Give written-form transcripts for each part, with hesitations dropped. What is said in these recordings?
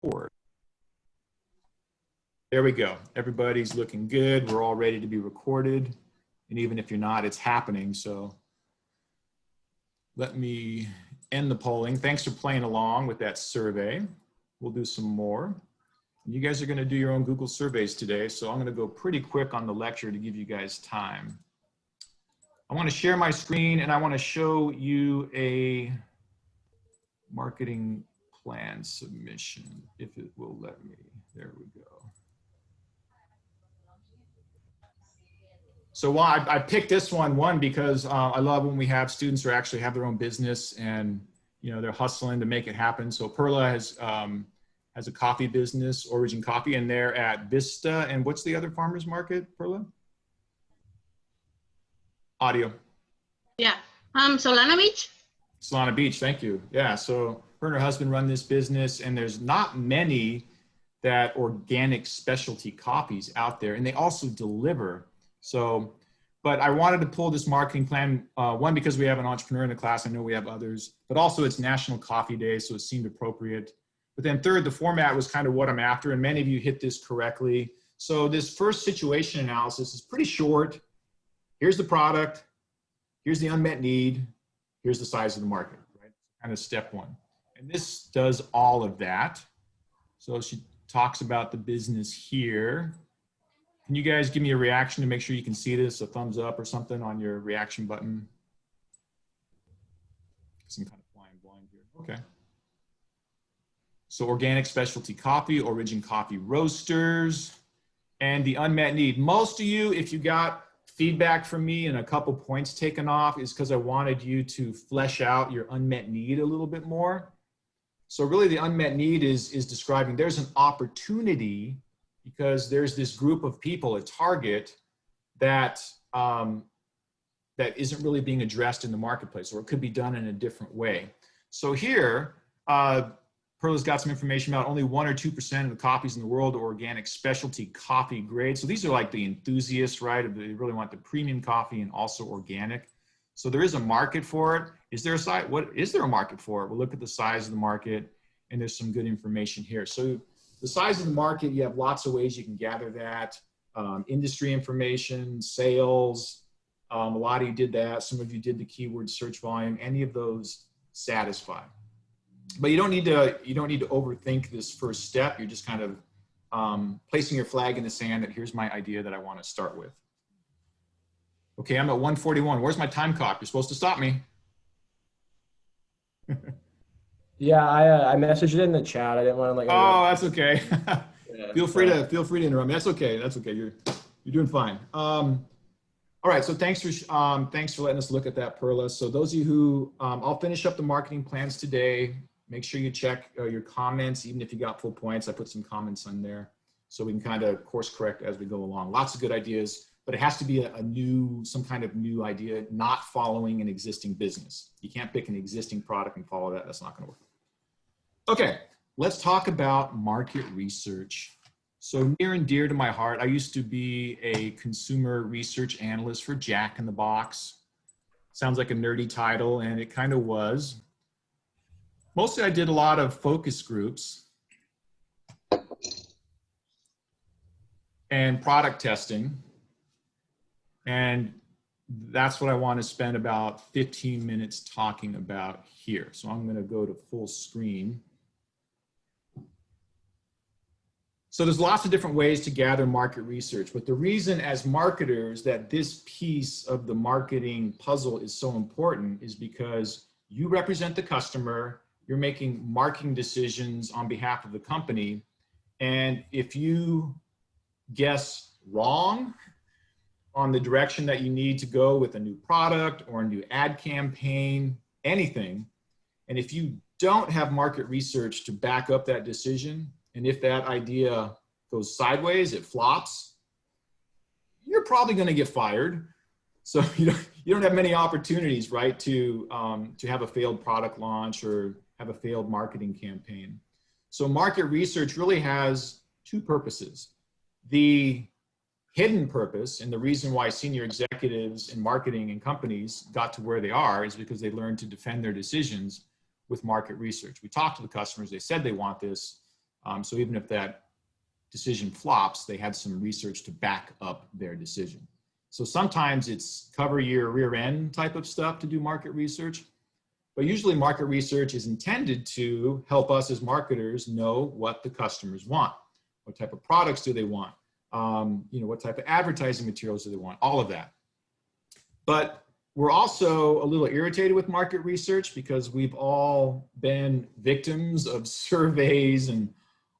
There we go. Everybody's looking good. We're all ready to be recorded. And even if you're not, it's happening. So let me end the polling. Thanks for playing along with that survey. We'll do some more. And you guys are going to do your own Google surveys today. So I'm going to go pretty quick on the lecture to give you guys time. I want to share my screen and I want to show you a marketing plan submission, if it will let me. There we go. So I picked this one because I love when we have students who actually have their own business and they're hustling to make it happen. So Perla has a coffee business, Origin Coffee, and they're at Vista. And what's the other farmers market, Perla? Audio. Yeah, Solana Beach. Solana Beach, thank you. Yeah, so her and her husband run this business, and there's not many that organic specialty coffees out there, and they also deliver. So, but I wanted to pull this marketing plan, one, because we have an entrepreneur in the class. I know we have others, but also it's National Coffee Day, so it seemed appropriate. But then third, the format was kind of what I'm after, and many of you hit this correctly. So this first situation analysis is pretty short. Here's the product, here's the unmet need, here's the size of the market, right? Kind of step one. And this does all of that. So she talks about the business here. Can you guys give me a reaction to make sure you can see this, a thumbs up or something on your reaction button? I'm kind of flying blind here. Okay. So organic specialty coffee, Origin Coffee Roasters, and the unmet need. Most of you, if you got feedback from me and a couple points taken off, is because I wanted you to flesh out your unmet need a little bit more. So really the unmet need is describing there's an opportunity because there's this group of people, a target, that that isn't really being addressed in the marketplace, or it could be done in a different way. So here, Perla's got some information about only 1 or 2% of the coffees in the world are organic specialty coffee grade. So these are like the enthusiasts, right? They really want the premium coffee and also organic. So there is a market for it. Is there a market for it? We'll look at the size of the market, and there's some good information here. So the size of the market, you have lots of ways you can gather that. Industry information, sales, a lot of you did that. Some of you did the keyword search volume. Any of those satisfy. But you don't need to overthink this first step. You're just kind of placing your flag in the sand that here's my idea that I want to start with. Okay, I'm at 1:41. Where's my time clock? You're supposed to stop me. Yeah, I messaged it in the chat. I didn't want to like. Oh, that's okay. Yeah, feel free to interrupt me. That's okay. That's okay. You're doing fine. All right. So thanks for letting us look at that, Perla. So those of you who I'll finish up the marketing plans today. Make sure you check your comments, even if you got full points. I put some comments on there so we can kind of course correct as we go along. Lots of good ideas, but it has to be some kind of new idea, not following an existing business. You can't pick an existing product and follow that. That's not going to work. Okay, let's talk about market research. So near and dear to my heart, I used to be a consumer research analyst for Jack in the Box. Sounds like a nerdy title, and it kind of was. Mostly I did a lot of focus groups and product testing. And that's what I want to spend about 15 minutes talking about here. So I'm going to go to full screen. So there's lots of different ways to gather market research, but the reason as marketers that this piece of the marketing puzzle is so important is because you represent the customer, you're making marketing decisions on behalf of the company, and if you guess wrong on the direction that you need to go with a new product or a new ad campaign, anything, and if you don't have market research to back up that decision, and if that idea goes sideways, it flops, you're probably going to get fired. So you don't have many opportunities, right, to have a failed product launch or have a failed marketing campaign. So market research really has two purposes. The hidden purpose, and the reason why senior executives in marketing and companies got to where they are, is because they learned to defend their decisions with market research. We talked to the customers, they said they want this, So even if that decision flops, they had some research to back up their decision. So sometimes it's cover your rear end type of stuff to do market research, but usually market research is intended to help us as marketers know what the customers want. What type of products do they want? What type of advertising materials do they want? All of that. But we're also a little irritated with market research because we've all been victims of surveys and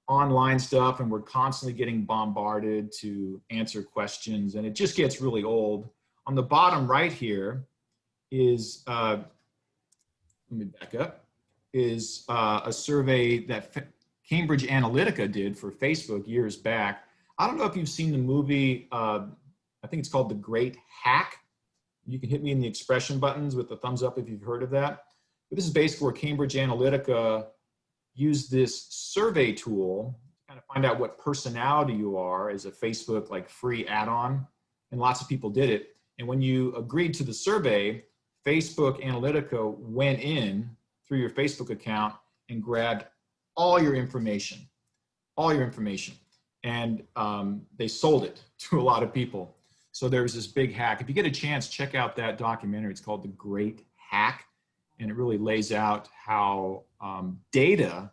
online stuff, and we're constantly getting bombarded to answer questions, and it just gets really old. On the bottom right here is, let me back up, is a survey that Cambridge Analytica did for Facebook years back. I don't know if you've seen the movie, I think it's called The Great Hack. You can hit me in the expression buttons with the thumbs up if you've heard of that. But this is basically where Cambridge Analytica used this survey tool to kind of find out what personality you are as a Facebook like free add-on, and lots of people did it. And when you agreed to the survey, Facebook Analytica went in through your Facebook account and grabbed all your information, and they sold it to a lot of people. So there was this big hack. If you get a chance, check out that documentary. It's called The Great Hack, and it really lays out how data,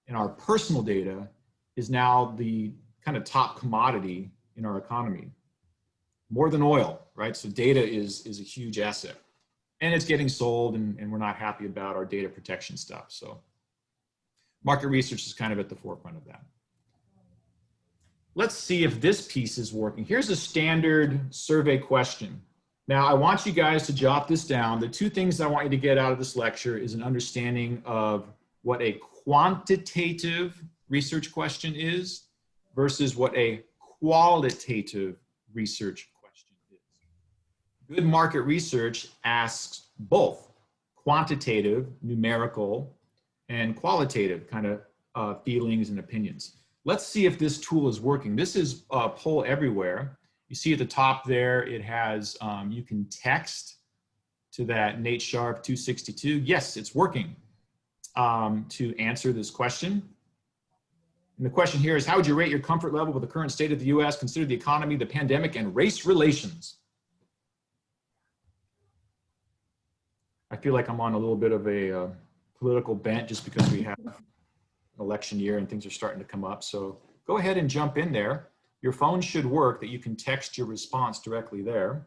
and our personal data, is now the kind of top commodity in our economy, more than oil, right? So data is a huge asset, and it's getting sold, and we're not happy about our data protection stuff. So market research is kind of at the forefront of that. Let's see if this piece is working. Here's a standard survey question. Now, I want you guys to jot this down. The two things I want you to get out of this lecture is an understanding of what a quantitative research question is versus what a qualitative research question is. Good market research asks both quantitative, numerical, and qualitative kind of feelings and opinions. Let's see if this tool is working. This is Poll Everywhere. You see at the top there, it has, you can text to that Nate Sharp 262. Yes, it's working to answer this question. And the question here is, how would you rate your comfort level with the current state of the US, consider the economy, the pandemic, and race relations? I feel like I'm on a little bit of a political bent just because we have an election year and things are starting to come up. So go ahead and jump in there. Your phone should work that you can text your response directly there.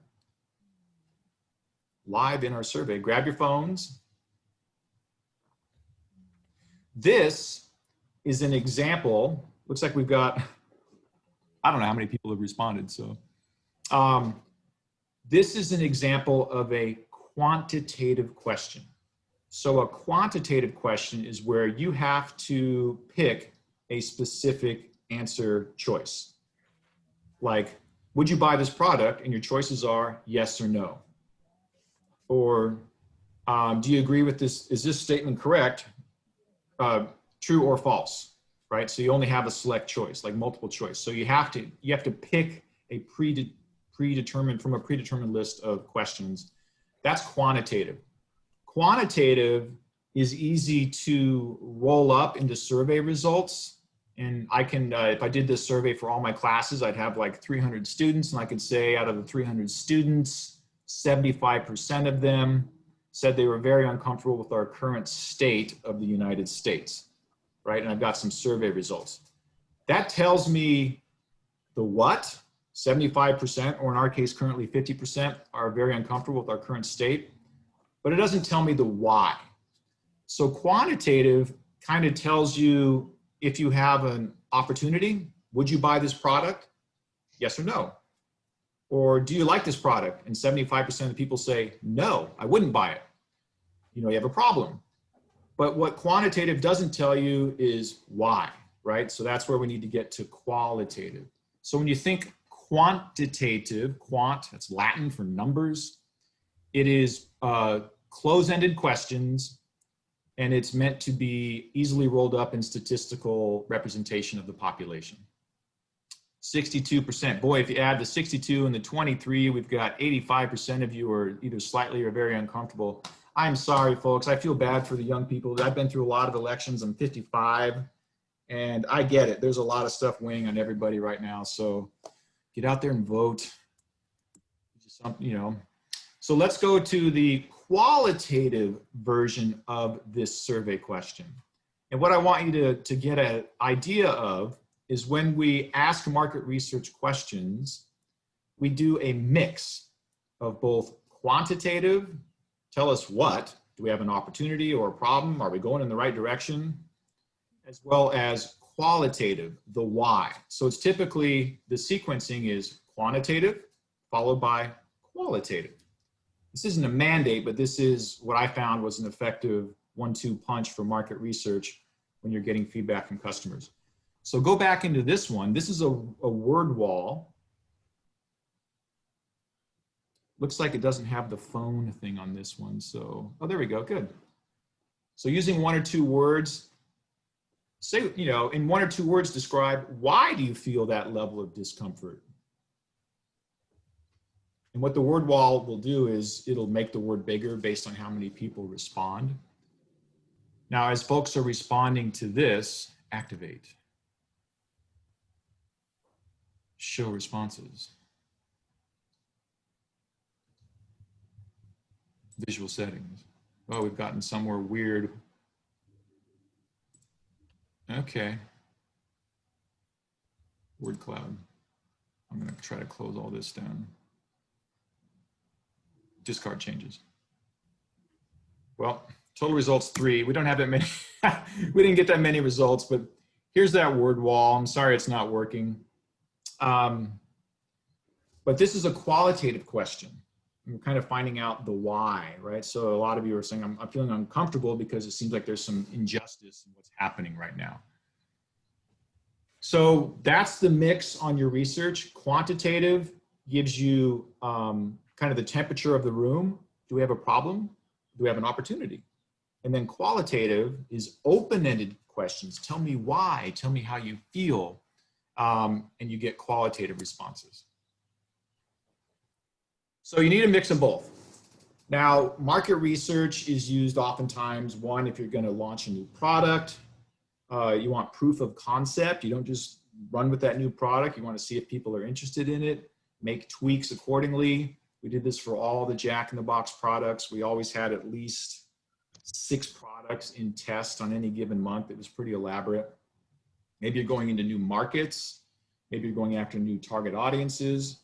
Live in our survey, grab your phones. This is an example. Looks like we've got, I don't know how many people have responded. So this is an example of a quantitative question. So a quantitative question is where you have to pick a specific answer choice. Like, would you buy this product? And your choices are yes or no. Or do you agree with this? Is this statement correct? True or false, right? So you only have a select choice, like multiple choice. So you have to pick a predetermined list of questions. That's quantitative. Quantitative is easy to roll up into survey results. And I can, if I did this survey for all my classes, I'd have like 300 students, and I could say out of the 300 students, 75% of them said they were very uncomfortable with our current state of the United States, right? And I've got some survey results. That tells me the what, 75%, or in our case, currently 50% are very uncomfortable with our current state, but it doesn't tell me the why. So quantitative kind of tells you, if you have an opportunity, would you buy this product? Yes or no. Or do you like this product? And 75% of the people say, no, I wouldn't buy it. You have a problem. But what quantitative doesn't tell you is why, right? So that's where we need to get to qualitative. So when you think quantitative, quant, that's Latin for numbers, it is close-ended questions, and it's meant to be easily rolled up in statistical representation of the population. 62%. Boy, if you add the 62 and the 23, we've got 85% of you are either slightly or very uncomfortable. I'm sorry, folks. I feel bad for the young people. I've been through a lot of elections. I'm 55, And I get it. There's a lot of stuff weighing on everybody right now. So get out there and vote. Just, you know. So let's go to the qualitative version of this survey question. And what I want you to get an idea of is when we ask market research questions, we do a mix of both quantitative, tell us what, do we have an opportunity or a problem? Are we going in the right direction? As well as qualitative, the why. So it's typically, the sequencing is quantitative followed by qualitative. This isn't a mandate, but this is what I found was an effective 1-2 punch for market research when you're getting feedback from customers. So go back into this one. This is a word wall. Looks like it doesn't have the phone thing on this one. So, oh, there we go, good. So using 1 or 2 words, say, you know, in 1 or 2 words, describe why do you feel that level of discomfort? And what the word wall will do is it'll make the word bigger based on how many people respond. Now, as folks are responding to this, activate. Show responses. Visual settings. Oh, we've gotten somewhere weird. Okay. Word cloud. I'm going to try to close all this down. Discard changes. Well, total results 3. We don't have that many. We didn't get that many results, but here's that word wall. I'm sorry it's not working. But this is a qualitative question. We're kind of finding out the why, right? So a lot of you are saying, I'm feeling uncomfortable because it seems like there's some injustice in what's happening right now. So that's the mix on your research. Quantitative gives you kind of the temperature of the room. Do we have a problem? Do we have an opportunity? And then qualitative is open-ended questions. Tell me why, tell me how you feel. And you get qualitative responses. So you need a mix of both. Now, market research is used oftentimes, one, if you're going to launch a new product, you want proof of concept. You don't just run with that new product. You want to see if people are interested in it, make tweaks accordingly. We did this for all the Jack in the Box products. We always had at least 6 products in test on any given month. It was pretty elaborate. Maybe you're going into new markets. Maybe you're going after new target audiences,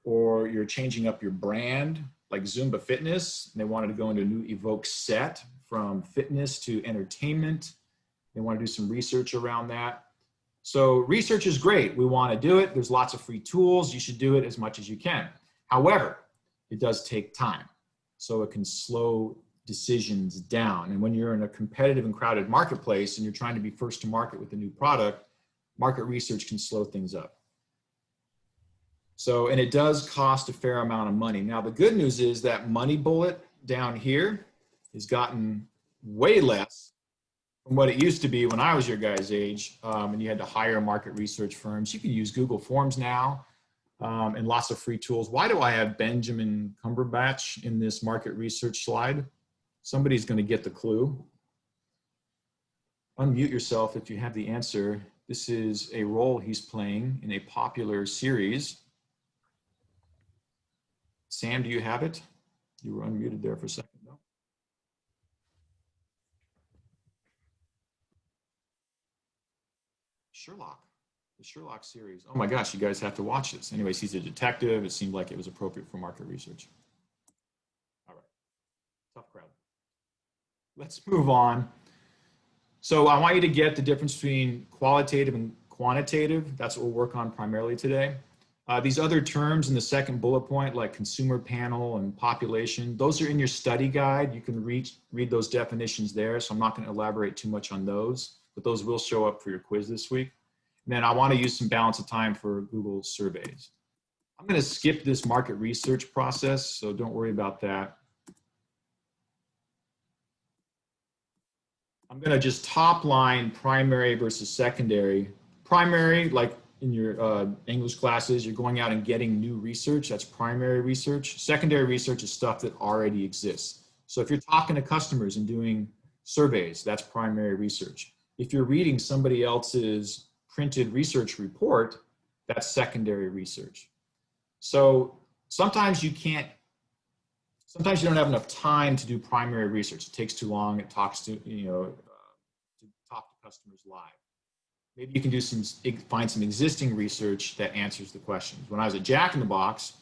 or you're changing up your brand, like Zumba Fitness. They wanted to go into a new Evoke set from fitness to entertainment. They want to do some research around that. So research is great. We want to do it. There's lots of free tools. You should do it as much as you can. However, it does take time. So it can slow decisions down. And when you're in a competitive and crowded marketplace and you're trying to be first to market with a new product, market research can slow things up. So, and it does cost a fair amount of money. Now, the good news is that money bullet down here has gotten way less from what it used to be when I was your guys' age, and you had to hire market research firms. You can use Google Forms now, and lots of free tools. Why do I have Benjamin Cumberbatch in this market research slide? Somebody's going to get the clue. Unmute yourself if you have the answer. This is a role he's playing in a popular series. Sam, do you have it? You were unmuted there for a second. No? Sherlock, the Sherlock series. Oh my gosh, you guys have to watch this. Anyways, he's a detective. It seemed like it was appropriate for market research. All right, tough crowd. Let's move on. So I want you to get the difference between qualitative and quantitative. That's what we'll work on primarily today. These other terms in the second bullet point, like consumer panel and population, those are in your study guide. You can read those definitions there. So I'm not going to elaborate too much on those, but those will show up for your quiz this week. And then I want to use some balance of time for Google surveys. I'm going to skip this market research process, so don't worry about that. I'm going to just top line primary versus secondary. Primary, like in your English classes, you're going out and getting new research. That's primary research. Secondary research is stuff that already exists. So if you're talking to customers and doing surveys, that's primary research. If you're reading somebody else's printed research report, that's secondary research. So sometimes you don't have enough time to do primary research. It takes too long. It talks to, to talk to customers live. Maybe you can find some existing research that answers the questions. When I was at Jack in the Box,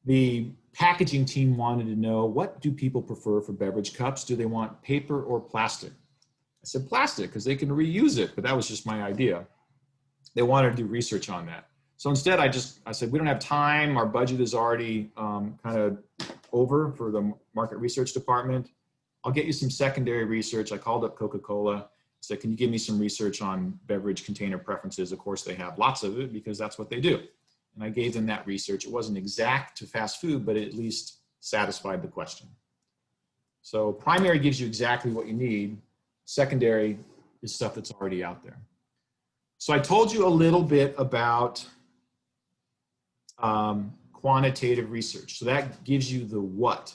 the packaging team wanted to know, what do people prefer for beverage cups? Do they want paper or plastic? I said plastic because they can reuse it, but that was just my idea. They wanted to do research on that. So instead I said, we don't have time. Our budget is already kind of over for the market research department. I'll get you some secondary research. I called up Coca-Cola, said, can you give me some research on beverage container preferences? Of course, they have lots of it because that's what they do. And I gave them that research. It wasn't exact to fast food, but it at least satisfied the question. So primary gives you exactly what you need. Secondary is stuff that's already out there. So I told you a little bit about quantitative research. So that gives you the what.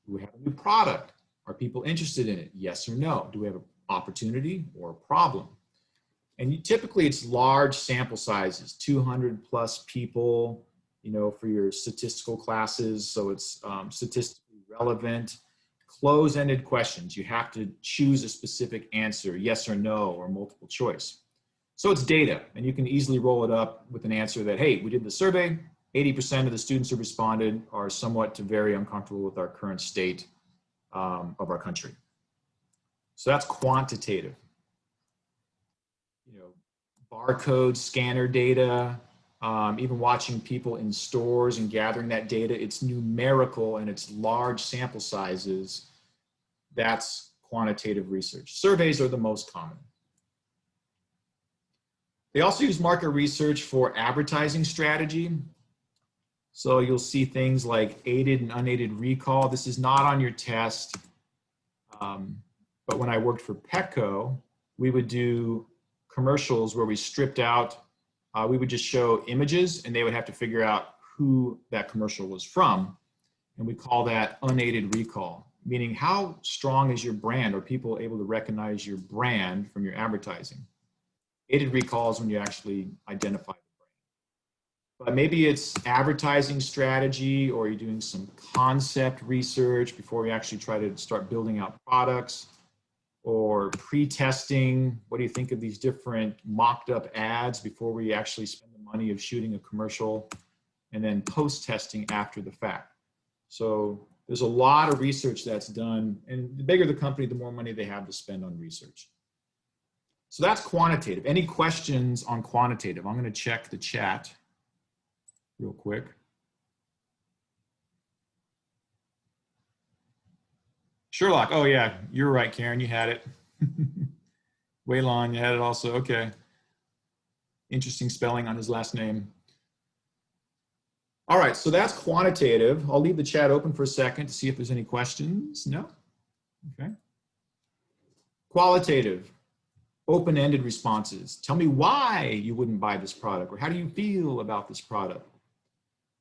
Do we have a new product? Are people interested in it? Yes or no? Do we have an opportunity or a problem? And typically it's large sample sizes, 200 plus people, for your statistical classes. So it's statistically relevant, close-ended questions. You have to choose a specific answer, yes or no, or multiple choice. So it's data, and you can easily roll it up with an answer that, hey, we did the survey, 80% of the students who responded are somewhat to very uncomfortable with our current state of our country. So that's quantitative. Barcode scanner data, even watching people in stores and gathering that data, it's numerical and it's large sample sizes. That's quantitative research. Surveys are the most common. They also use market research for advertising strategy. So you'll see things like aided and unaided recall. This is not on your test, but when I worked for Petco, we would do commercials where we stripped out, we would just show images and they would have to figure out who that commercial was from. And we call that unaided recall, meaning how strong is your brand? Are people able to recognize your brand from your advertising? Aided recall is when you actually identify the brand. But maybe it's advertising strategy, or you're doing some concept research before you actually try to start building out products, or pre-testing. What do you think of these different mocked up ads before we actually spend the money of shooting a commercial, and then post-testing after the fact. So there's a lot of research that's done, and the bigger the company, the more money they have to spend on research. So that's quantitative. Any questions on quantitative? I'm going to check the chat real quick. Sherlock, oh yeah, you're right, Karen, you had it. Waylon, you had it also, okay. Interesting spelling on his last name. All right, so that's quantitative. I'll leave the chat open for a second to see if there's any questions. No? Okay. Qualitative, open-ended responses. Tell me why you wouldn't buy this product, or how do you feel about this product?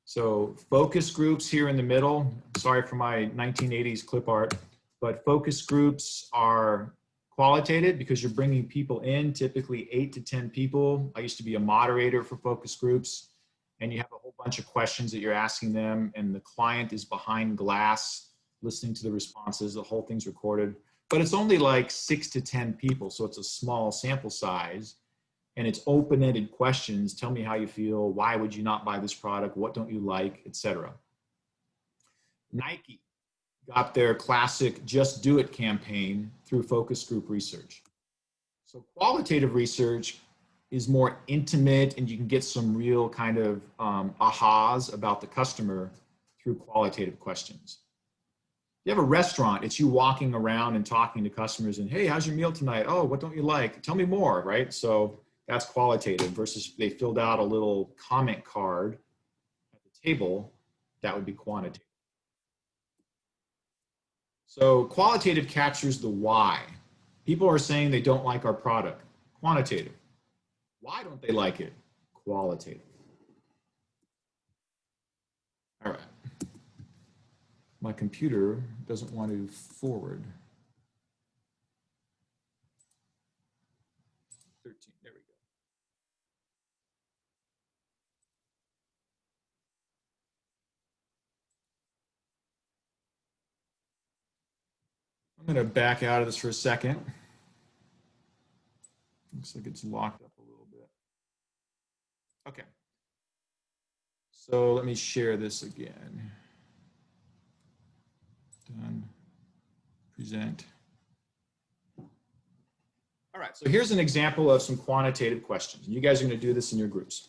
So focus groups here in the middle. Sorry for my 1980s clip art, but focus groups are qualitative because you're bringing people in, typically 8 to 10 people. I used to be a moderator for focus groups, and you have a whole bunch of questions that you're asking them, and the client is behind glass listening to the responses. The whole thing's recorded, but it's only like 6 to 10 people, so it's a small sample size, and it's open-ended questions. Tell me how you feel. Why would you not buy this product? What don't you like, etc. Nike got their classic Just Do It campaign through focus group research. So qualitative research is more intimate, and you can get some real kind of ahas about the customer through qualitative questions. You have a restaurant, it's you walking around and talking to customers and, hey, how's your meal tonight? Oh, what don't you like? Tell me more, right? So that's qualitative versus they filled out a little comment card at the table. That would be quantitative. So qualitative captures the why. People are saying they don't like our product. Quantitative. Why don't they like it? Qualitative. All right. My computer doesn't want to forward. I'm going to back out of this for a second. Looks like it's locked up a little bit. Okay. So let me share this again. Done. Present. All right, so here's an example of some quantitative questions. You guys are going to do this in your groups.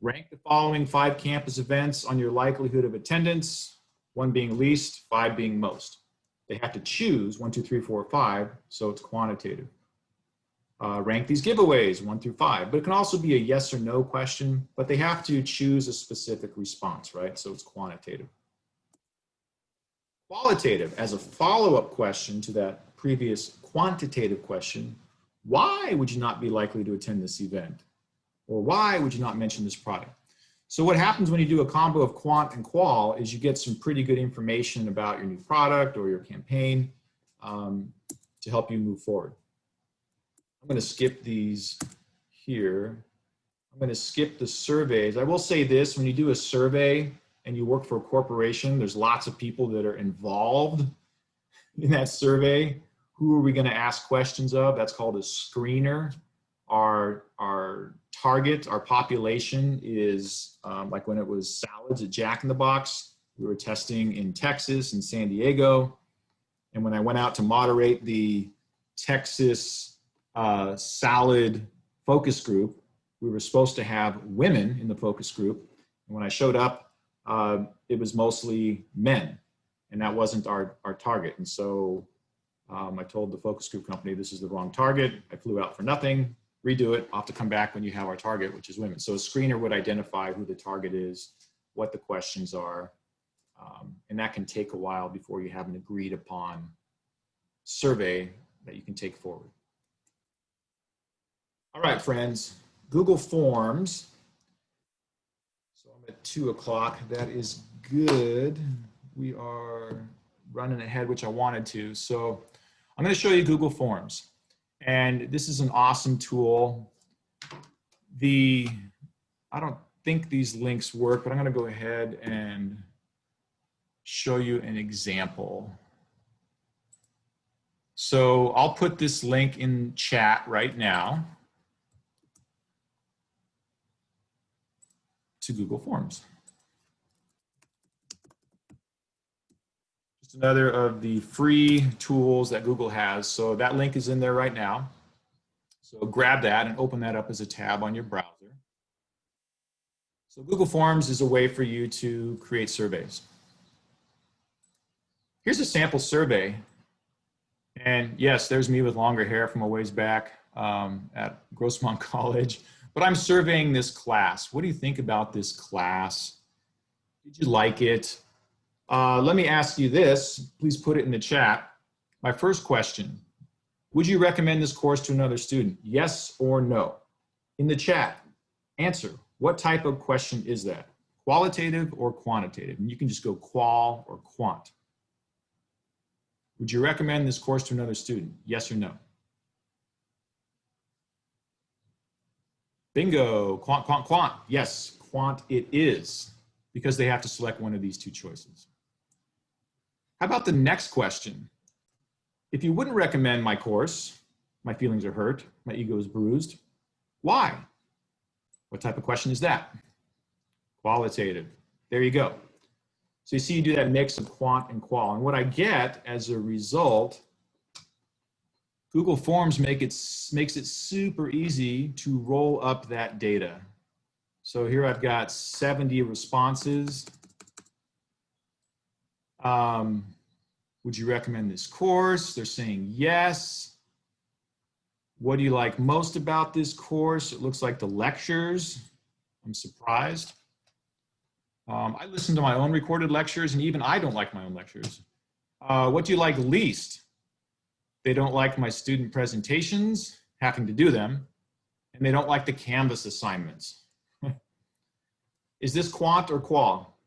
Rank the following 5 campus events on your likelihood of attendance, 1 being least, 5 being most. They have to choose 1, 2, 3, 4, 5, so it's quantitative. Rank these giveaways 1 through 5, but it can also be a yes or no question, but they have to choose a specific response, right? So it's quantitative. Qualitative, as a follow-up question to that previous quantitative question, why would you not be likely to attend this event? Or why would you not mention this product? So what happens when you do a combo of quant and qual is you get some pretty good information about your new product or your campaign to help you move forward. I'm going to skip these here. I'm going to skip the surveys. I will say this, when you do a survey and you work for a corporation, there's lots of people that are involved in that survey. Who are we going to ask questions of? That's called a screener. Our target, our population is like when it was salads at Jack in the Box, we were testing in Texas and San Diego. And when I went out to moderate the Texas salad focus group, we were supposed to have women in the focus group. And when I showed up, it was mostly men, and that wasn't our target. And so I told the focus group company, this is the wrong target. I flew out for nothing, redo it. I'll have to come back when you have our target, which is women. So a screener would identify who the target is, what the questions are, and that can take a while before you have an agreed upon survey that you can take forward. All right, friends, Google Forms. So I'm at 2 o'clock. That is good. We are running ahead, which I wanted to. So I'm going to show you Google Forms. And this is an awesome tool. I don't think these links work, but I'm going to go ahead and show you an example. So I'll put this link in chat right now to Google Forms. Just another of the free tools that Google has. So that link is in there right now. So grab that and open that up as a tab on your browser. So Google Forms is a way for you to create surveys. Here's a sample survey. And yes, there's me with longer hair from a ways back at Grossmont College. But I'm surveying this class. What do you think about this class? Did you like it? Let me ask you this. Please put it in the chat. My first question, would you recommend this course to another student? Yes or no? In the chat, answer. What type of question is that? Qualitative or quantitative? And you can just go qual or quant. Would you recommend this course to another student? Yes or no? Bingo, quant, quant, quant. Yes, quant it is, because they have to select one of these 2 choices. How about the next question? If you wouldn't recommend my course, my feelings are hurt, my ego is bruised, why? What type of question is that? Qualitative. There you go. So you see you do that mix of quant and qual. And what I get as a result, Google Forms makes it super easy to roll up that data. So here I've got 70 responses. Would you recommend this course? They're saying yes. What do you like most about this course? It looks like the lectures. I'm surprised. I listen to my own recorded lectures, and even I don't like my own lectures. What do you like least? They don't like my student presentations, having to do them, and they don't like the Canvas assignments. Is this quant or qual?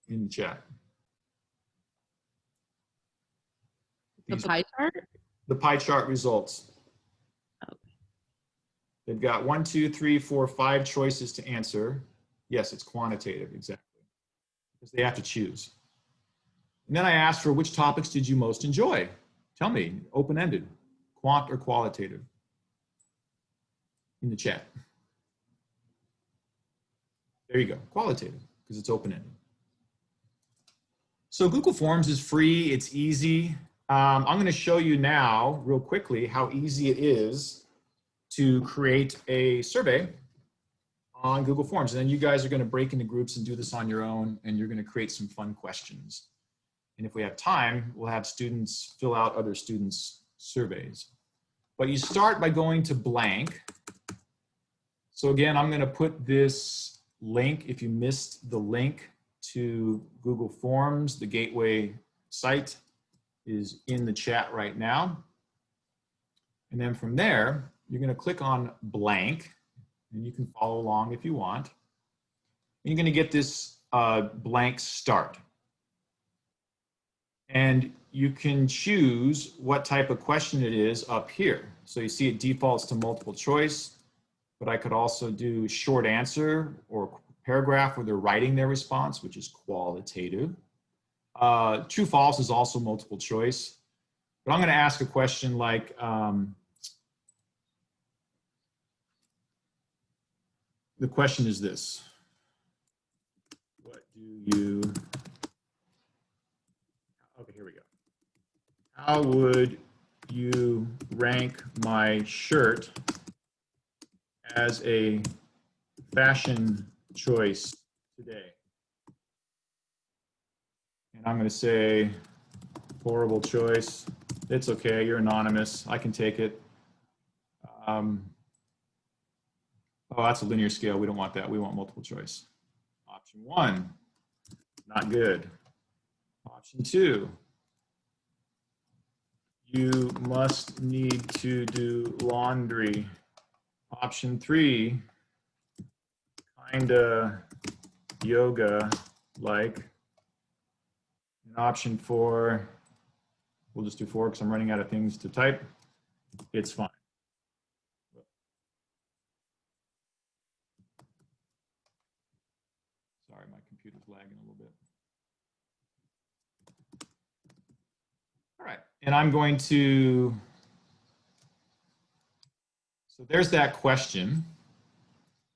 In the chat. The pie chart? The pie chart results. Okay. They've got 1, 2, 3, 4, 5 choices to answer. Yes, it's quantitative, exactly. Because they have to choose. And then I asked for which topics did you most enjoy? Tell me, open-ended, quant or qualitative, in the chat. There you go, qualitative, because it's open-ended. So Google Forms is free, it's easy. I'm going to show you now, real quickly, how easy it is to create a survey on Google Forms. And then you guys are going to break into groups and do this on your own, and you're going to create some fun questions. And if we have time, we'll have students fill out other students' surveys. But you start by going to blank. So again, I'm going to put this link, if you missed the link to Google Forms, the gateway site is in the chat right now. And then from there, you're going to click on blank, and you can follow along if you want. And you're going to get this blank start. And you can choose what type of question it is up here. So you see it defaults to multiple choice, but I could also do short answer or paragraph where they're writing their response, which is qualitative. True, false is also multiple choice. But I'm going to ask a question like, the question is this: what do you, okay, here we go. How would you rank my shirt as a fashion choice today? And I'm going to say, horrible choice. It's okay, you're anonymous. I can take it. Oh, that's a linear scale. We don't want that. We want multiple choice. Option 1, not good. Option 2, you must need to do laundry. Option 3, kinda yoga-like. And option 4, we'll just do 4 because I'm running out of things to type. It's fine. Sorry, my computer's lagging a little bit. All right, and I'm going to, so there's that question.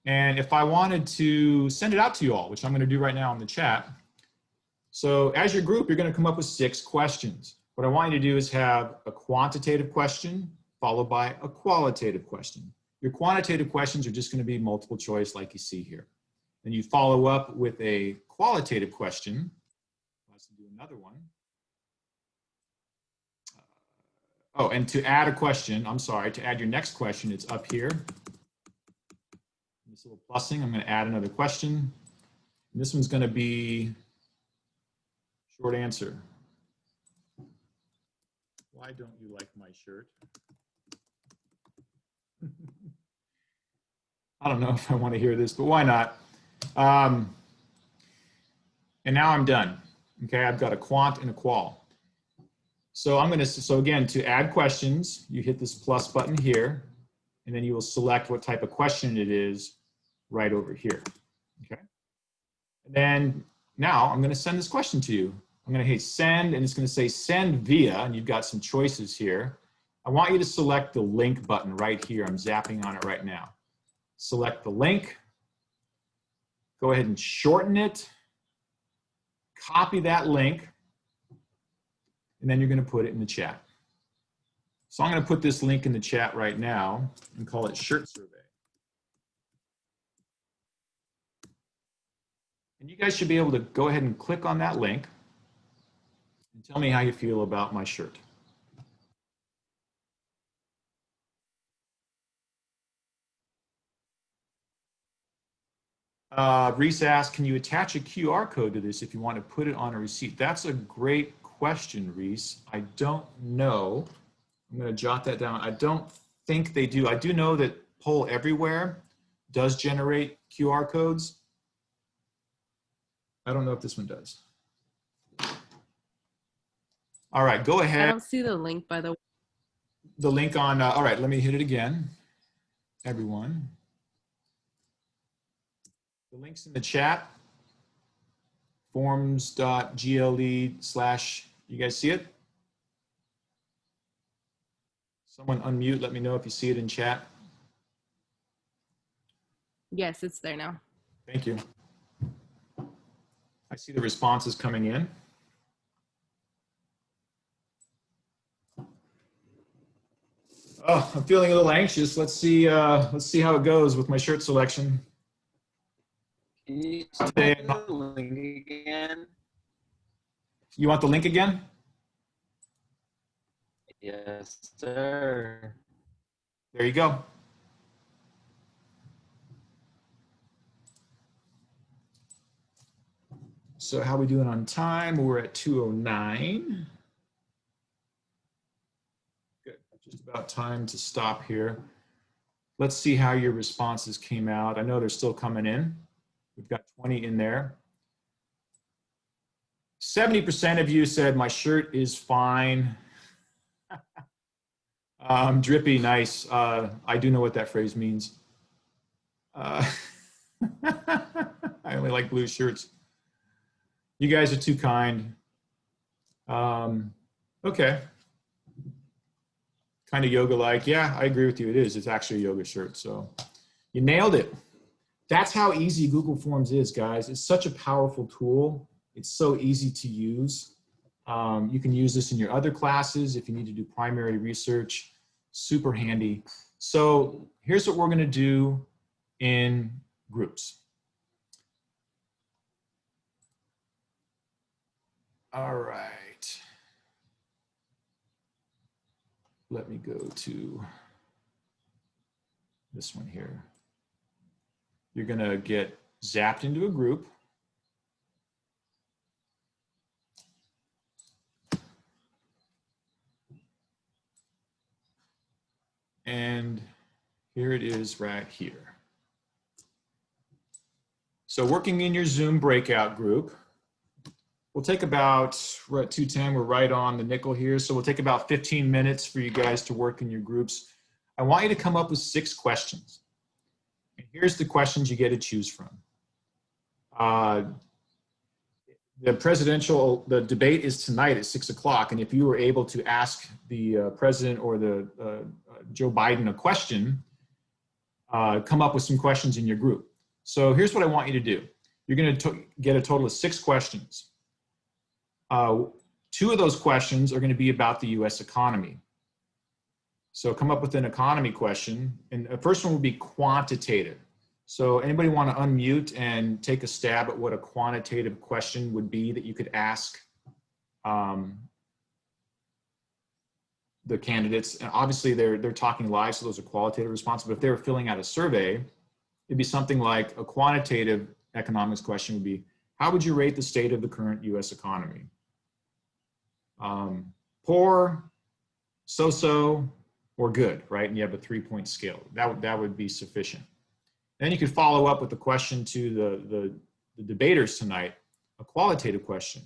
And if I wanted to send it out to you all, which I'm going to do right now in the chat. So as your group, you're going to come up with 6 questions. What I want you to do is have a quantitative question followed by a qualitative question. Your quantitative questions are just going to be multiple choice like you see here. Then you follow up with a qualitative question. Let's do another one. Oh, and to add a question, I'm sorry, to add your next question, it's up here. This little plussing, I'm going to add another question. And this one's going to be short answer. Why don't you like my shirt? I don't know if I want to hear this, but why not? And now I'm done. Okay, I've got a quant and a qual. So I'm going to, so again, to add questions, you hit this plus button here, and then you will select what type of question it is right over here. Okay. And then now I'm going to send this question to you. I'm going to hit send, and it's going to say send via, and you've got some choices here. I want you to select the link button right here. I'm zapping on it right now. Select the link. Go ahead and shorten it. Copy that link. And then you're going to put it in the chat. So I'm going to put this link in the chat right now and call it shirt survey. And you guys should be able to go ahead and click on that link and tell me how you feel about my shirt. Reese asked, can you attach a QR code to this if you want to put it on a receipt? That's a great question, Reese. I don't know. I'm going to jot that down. I don't think they do. I do know that Poll Everywhere does generate QR codes. I don't know if this one does. All right, go ahead. I don't see the link, by the way. The link on, all right, let me hit it again, everyone. The link's in the chat forms.gle/ you guys see it? Someone unmute, let me know if you see it in chat. Yes, it's there now. Thank you. I see the responses coming in. Oh, I'm feeling a little anxious. Let's see how it goes with my shirt selection. Can you send the link again? You want the link again? Yes, sir. There you go. So how we doing on time? We're at 2:09. Good, just about time to stop here. Let's see how your responses came out. I know they're still coming in. We've got 20 in there. 70% of you said my shirt is fine. Drippy, nice. I do know what that phrase means. I only like blue shirts. You guys are too kind. Okay. Kind of yoga-like. Yeah, I agree with you. It is. It's actually a yoga shirt. So you nailed it. That's how easy Google Forms is, guys. It's such a powerful tool. It's so easy to use. You can use this in your other classes if you need to do primary research. Super handy. So here's what we're going to do in groups. All right. Let me go to this one here. You're going to get zapped into a group. And here it is right here. So working in your Zoom breakout group, we'll take about, we're at 2:10, we're right on the nickel here. So we'll take about 15 minutes for you guys to work in your groups. I want you to come up with 6 questions. And here's the questions you get to choose from. The debate is tonight at 6 o'clock. And if you were able to ask the president or the Joe Biden a question, come up with some questions in your group. So here's what I want you to do. You're going to get a total of 6 questions. 2 of those questions are going to be about the US economy. So come up with an economy question. And the first one will be quantitative. So anybody want to unmute and take a stab at what a quantitative question would be that you could ask the candidates? And obviously they're talking live, so those are qualitative responses. But if they were filling out a survey, it'd be something like a quantitative economics question would be, how would you rate the state of the current US economy? Poor, so-so, or good, right? And you have a 3-point scale. That would be sufficient. Then you could follow up with a question to the debaters tonight, a qualitative question.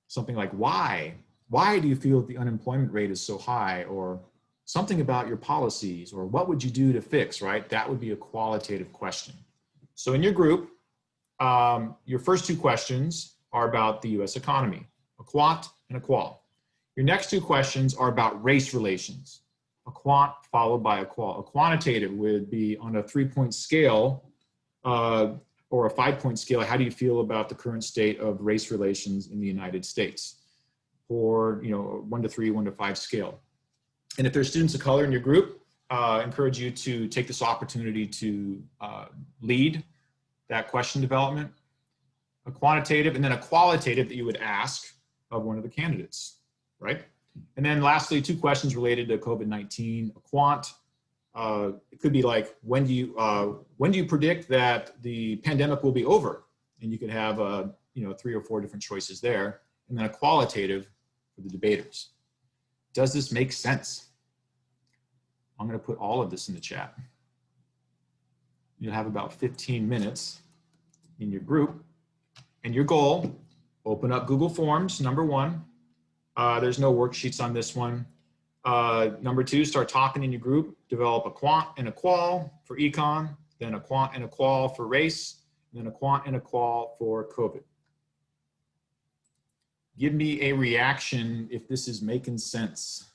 Something like, why? Why do you feel that the unemployment rate is so high? Or something about your policies, or what would you do to fix, right? That would be a qualitative question. So in your group, your first 2 questions are about the US economy, a quant and a qual. Your next 2 questions are about race relations, a quant followed by a qual. A quantitative would be on a 3-point scale or a 5-point scale. How do you feel about the current state of race relations in the United States? Or 1 to 3, 1 to 5 scale. And if there's students of color in your group, encourage you to take this opportunity to lead that question development. A quantitative and then a qualitative that you would ask of one of the candidates, right? And then lastly, 2 questions related to COVID-19. A quant, it could be like, when do you predict that the pandemic will be over? And you could have 3 or 4 different choices there. And then a qualitative for the debaters. Does this make sense? I'm going to put all of this in the chat. You'll have about 15 minutes in your group. And your goal, open up Google Forms, number 1. There's no worksheets on this one. Number 2, start talking in your group. Develop a quant and a qual for econ, then a quant and a qual for race, and then a quant and a qual for COVID. Give me a reaction if this is making sense.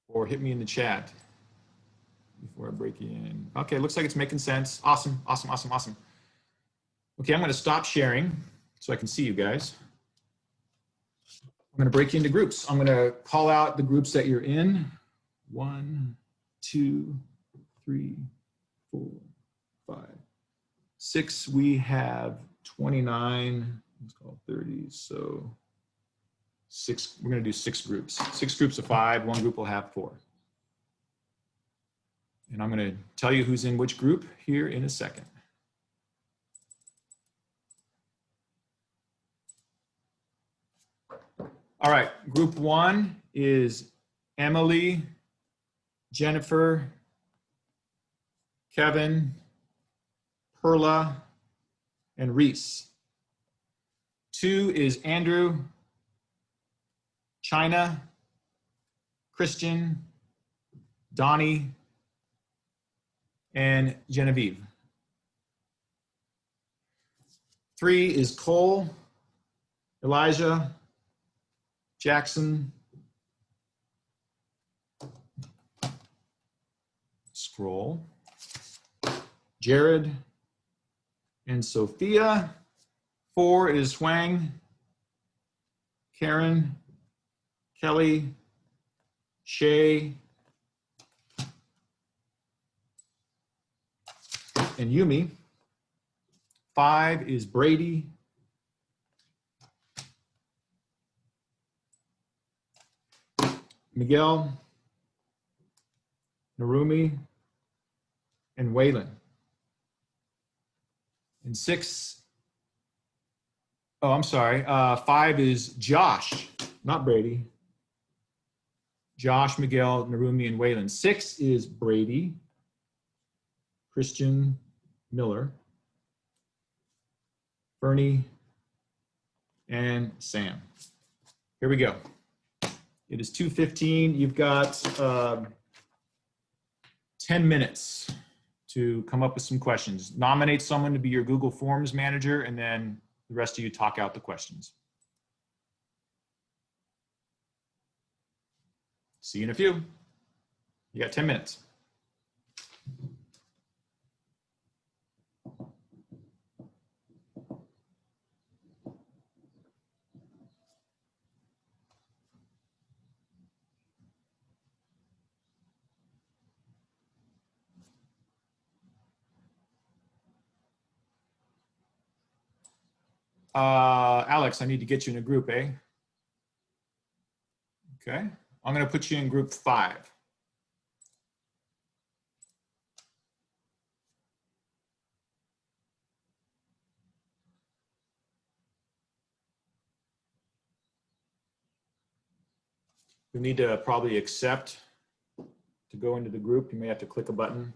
Or hit me in the chat before I break you in. Okay, looks like it's making sense. Awesome, awesome, awesome, awesome. Okay, I'm going to stop sharing so I can see you guys. I'm going to break you into groups. I'm going to call out the groups that you're in. 1, 2, 3, 4, 5, 6. We have 29. Let's call it 30. So 6. We're going to do 6 groups. 6 groups of 5. 1 group will have 4. And I'm going to tell you who's in which group here in a second. All right, group 1 is Emily, Jennifer, Kevin, Perla, and Reese. 2 is Andrew, China, Christian, Donnie, and Genevieve. 3 is Cole, Elijah, Jackson, scroll, Jared, and Sophia. 4 is Huang, Karen, Kelly, Shay, and Yumi. 5 is Brady, Miguel, Narumi, and Waylon. And 6, oh, I'm sorry. 5 is Josh, not Brady. Josh, Miguel, Narumi, and Waylon. 6 is Brady, Christian, Miller, Bernie, and Sam. Here we go. It is 2:15. You've got 10 minutes to come up with some questions. Nominate someone to be your Google Forms manager, and then the rest of you talk out the questions. See you in a few. You got 10 minutes. Alex, I need to get you in a group, eh? Okay. I'm going to put you in group 5. You need to probably accept to go into the group. You may have to click a button.